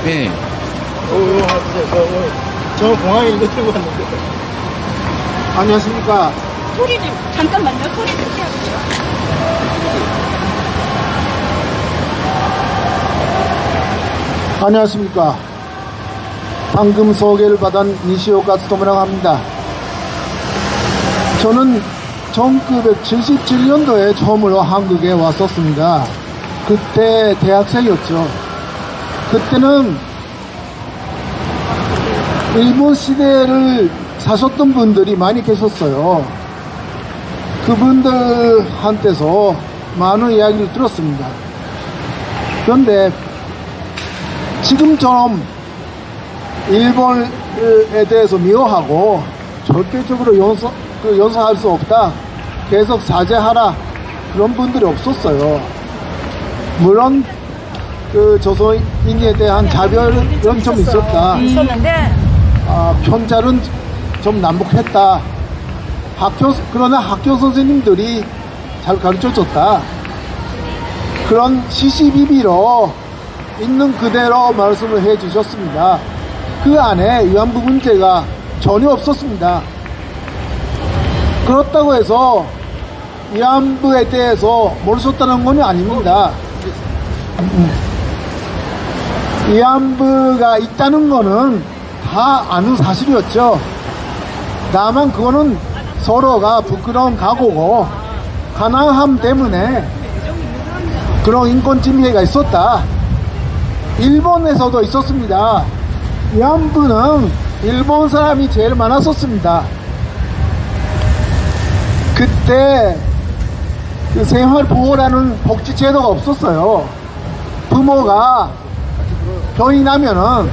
네. 저 공항에 이거 들고 왔는데. 안녕하십니까. 소리 좀, 잠깐만요. 소리 좀 해주세요. 안녕하십니까. 방금 소개를 받은 니시오 가츠토모라고 합니다. 저는 1977년도에 처음으로 한국에 왔었습니다. 그때 대학생이었죠. 그때는 일본 시대를 사셨던 분들이 많이 계셨어요. 그분들한테서 많은 이야기를 들었습니다. 그런데 지금처럼 일본에 대해서 미워하고 절대적으로 용서할 수 없다, 계속 사죄하라, 그런 분들이 없었어요. 물론 그 조선인에 대한 자별은 좀 있었다. 편차는 좀 난폭했다. 그러나 학교 선생님들이 잘 가르쳐줬다. 그런 시시비비로 있는 그대로 말씀을 해 주셨습니다. 그 안에 위안부 문제가 전혀 없었습니다. 그렇다고 해서 위안부에 대해서 모르셨다는 건 아닙니다. 위안부가 있다는 거는 다 아는 사실이었죠. 다만 그거는 서로가 부끄러운 각오고 가난함 때문에 그런 인권 침해가 있었다. 일본에서도 있었습니다. 위안부는 일본 사람이 제일 많았었습니다. 그때 그 생활보호라는 복지제도가 없었어요. 부모가 병이 나면은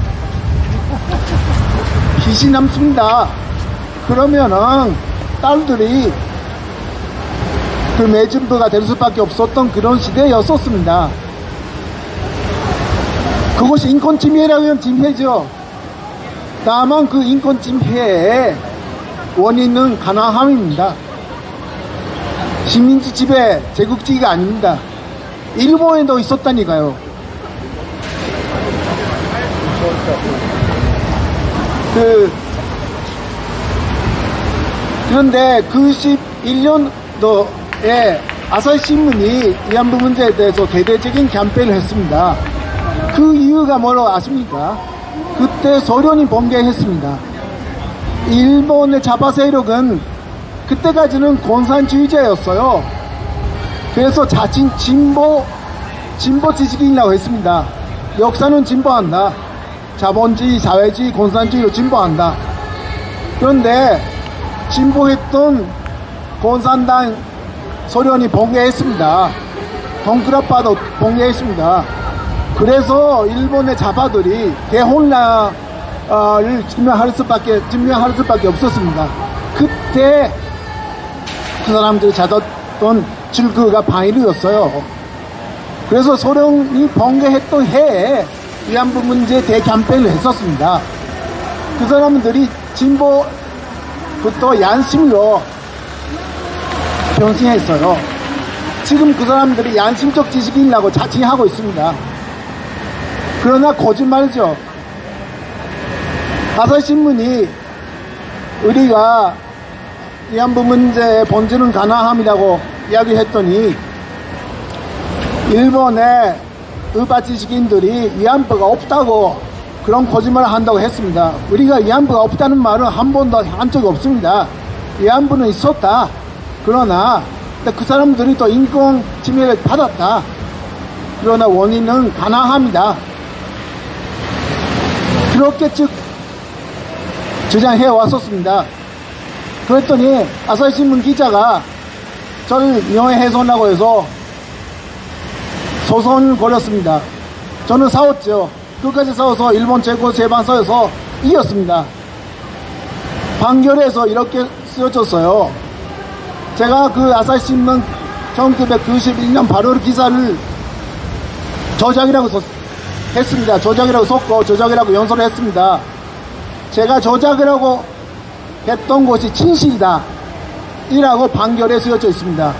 빚이 남습니다. 그러면은 딸들이 그 매진부가 될 수밖에 없었던 그런 시대였었습니다. 그것이 인권침해라면 침해죠. 다만 그 인권침해의 원인은 가난함입니다. 식민지 지배, 제국주의가 아닙니다. 일본에도 있었다니까요. 그런데 91년도에 아사히신문이 위안부 문제에 대해서 대대적인 캠페인을 했습니다. 그 이유가 뭐라고 아십니까? 그때 소련이 번개했습니다. 일본의 좌파 세력은 그때까지는 공산주의자였어요. 그래서 자칭 진보 지식인이라고 했습니다. 역사는 진보한다. 자본주의, 사회주의, 공산주의로 진보한다. 그런데 진보했던 공산당 소련이 번개했습니다. 동크라파도 번개했습니다. 그래서 일본의 좌파들이 대혼란을 증명할 수밖에 없었습니다. 그때 그 사람들이 찾았던 출구가 방위루였어요. 그래서 소련이 번개했던 해에 위안부 문제 대캠페인을 했었습니다. 그 사람들이 진보부터 양심으로 변신했어요. 지금 그 사람들이 양심적 지식인이라고 자칭하고 있습니다. 그러나 거짓말이죠. 아사히신문이 우리가 위안부 문제의 본질은 가난함이라고 이야기했더니 일본의 의파 지식인들이 위안부가 없다고 그런 거짓말을 한다고 했습니다. 우리가 위안부가 없다는 말은 한 번도 한 적이 없습니다. 위안부는 있었다. 그러나 그 사람들이 또 인권 침해를 받았다. 그러나 원인은 가난함이다. 그렇게 주장해 왔었습니다. 그랬더니 아사히신문 기자가 저를 명예훼손하고 해서 소송을 걸었습니다. 저는 싸웠죠. 끝까지 싸워서 일본 최고재판소에서 이겼습니다. 판결에서 이렇게 쓰여졌어요. 제가 그 아사히신문 1991년 8월 기사를 조작이라고 했습니다. 조작이라고 썼고 조작이라고 연설을 했습니다. 제가 조작이라고 했던 것이 진실이다 이라고 판결에 쓰여져 있습니다.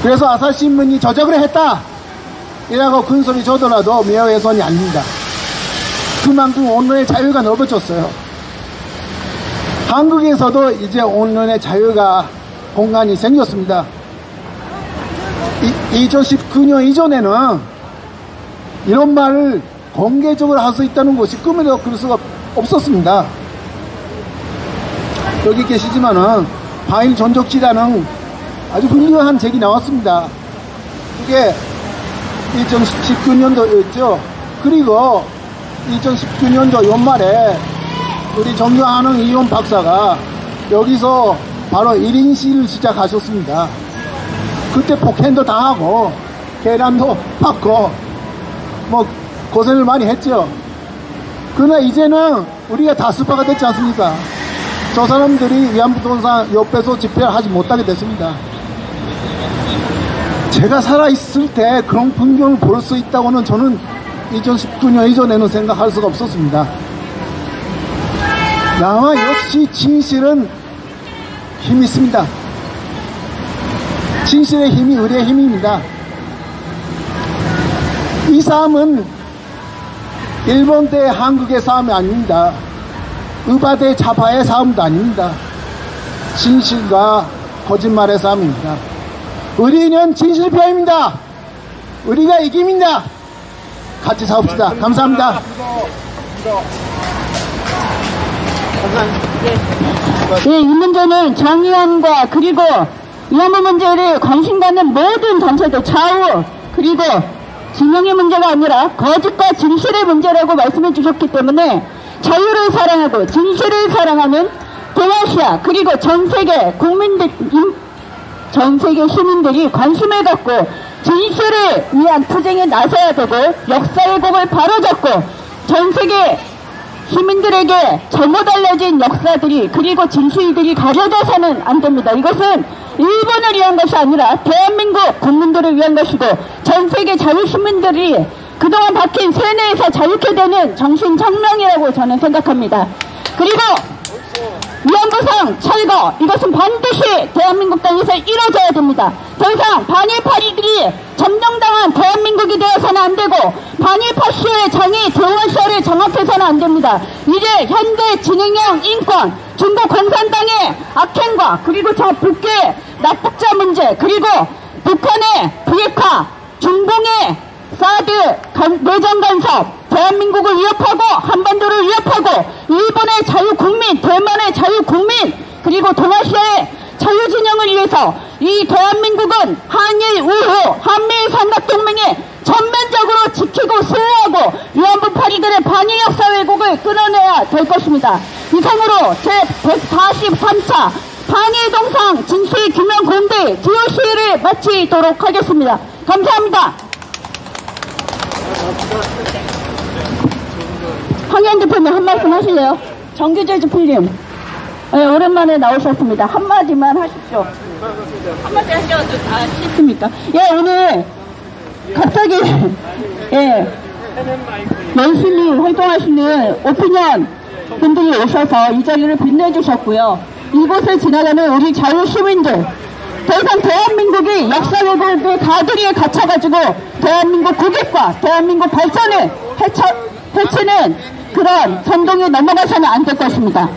그래서 아사히신문이 조작을 했다 이라고 큰소리 쳐더라도 명예훼손이 아닙니다. 그만큼 언론의 자유가 넓어졌어요. 한국에서도 이제 언론의 자유가 공간이 생겼습니다. 2019년 이전에는 이런 말을 공개적으로 할 수 있다는 것이 꿈에도 그럴 수가 없었습니다. 여기 계시지만은 반일 전적지라는 아주 훌륭한 책이 나왔습니다. 그게 2019년도였죠. 그리고 2019년도 연말에 우리 정유한흥 이용 박사가 여기서 바로 1인 시위를 시작하셨습니다. 그때 폭행도 당하고 계란도 받고 뭐 고생을 많이 했죠. 그러나 이제는 우리가 다수파가 됐지 않습니까? 저 사람들이 위안부동산 옆에서 집회를 하지 못하게 됐습니다. 제가 살아있을 때 그런 풍경을 볼 수 있다고는 저는 2019년 이전에는 생각할 수가 없었습니다. 다만 역시 진실은 힘이 있습니다. 진실의 힘이 우리의 힘입니다. 이 싸움은 일본 대 한국의 싸움이 아닙니다. 의바 대 좌파의 싸움도 아닙니다. 진실과 거짓말의 싸움입니다. 우리는 진실표입니다. 우리가 이깁니다. 같이 싸웁시다. 감사합니다. 예, 이 문제는 정의원과 그리고 위안부 문제를 관심 갖는 모든 단체들 좌우 그리고 진영의 문제가 아니라 거짓과 진실의 문제라고 말씀해 주셨기 때문에 자유를 사랑하고 진실을 사랑하는 동아시아 그리고 전 세계 국민들 전 세계 시민들이 관심을 갖고 진실을 위한 투쟁에 나서야 되고 역사의 곡을 바로잡고 전 세계 시민들에게 잘못 알려진 역사들이 그리고 진실들이 가려져서는 안 됩니다. 이것은 일본을 위한 것이 아니라 대한민국 국민들을 위한 것이고 전 세계 자유시민들이 그동안 박힌 세뇌에서 자유케 되는 정신천명이라고 저는 생각합니다. 그리고 위안부상 철거 이것은 반드시 대한민국 땅에서 이루어져야 됩니다. 더 이상 반일파리들이 점령당한 대한민국이 되어서는 안 되고 반일파쇼의 장이 대원쇼를 장악해서는 안 됩니다. 이제 현대 진행형 인권 중국 공산당의 악행과 그리고 저 북의 납북자 문제 그리고 북한의 비핵화 중공의 사드 내전 간섭 대한민국을 위협하고 한반도를 위협하고 일본의 자유국민 대만의 자유국민 그리고 동아시아의 자유진영을 위해서 이 대한민국은 한일 우호 한미일 삼각동맹에 전면적으로 지키고 수호하고 위안부 파리들의 반일 역사 왜곡을 끊어내야 될 것입니다. 이상으로 제143차 반일동상 진실규명공대 GOC를 마치도록 하겠습니다. 감사합니다. 황현 대표님 한 말씀 하실래요? 정규재 대표님 네, 오랜만에 나오셨습니다. 한마디만 하십시오. 한마디 하셔도 다 있습니까? 예, 오늘 갑자기 예, 열심히 활동하시는 오피니언 분들이 오셔서 이 자리를 빛내주셨고요. 이곳을 지나가는 우리 자유시민들 더 이상 대한민국이 역사 왜곡의 가두리에 갇혀가지고 대한민국 국익과 대한민국 발전을 해치는 그런 선동에 넘어가서는 안 될 것입니다.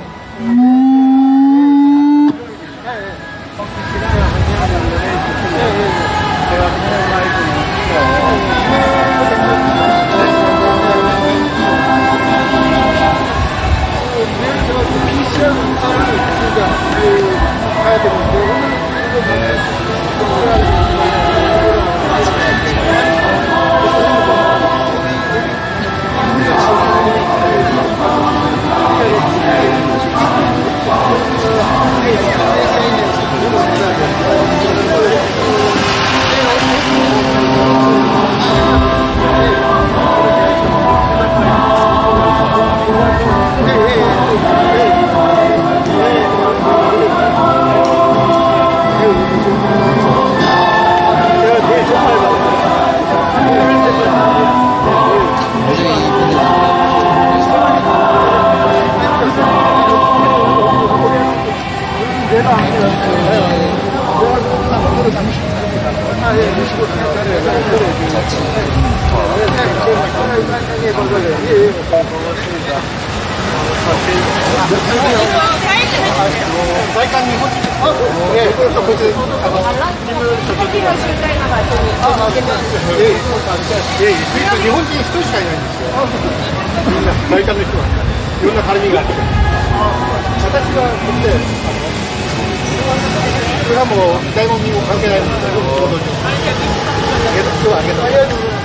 日本人一人しかいないんですよ。大韓の人は。いろんな絡みがあって。私がここで、それはもう大門にも関係ないんですよ。今日はありがとうございます。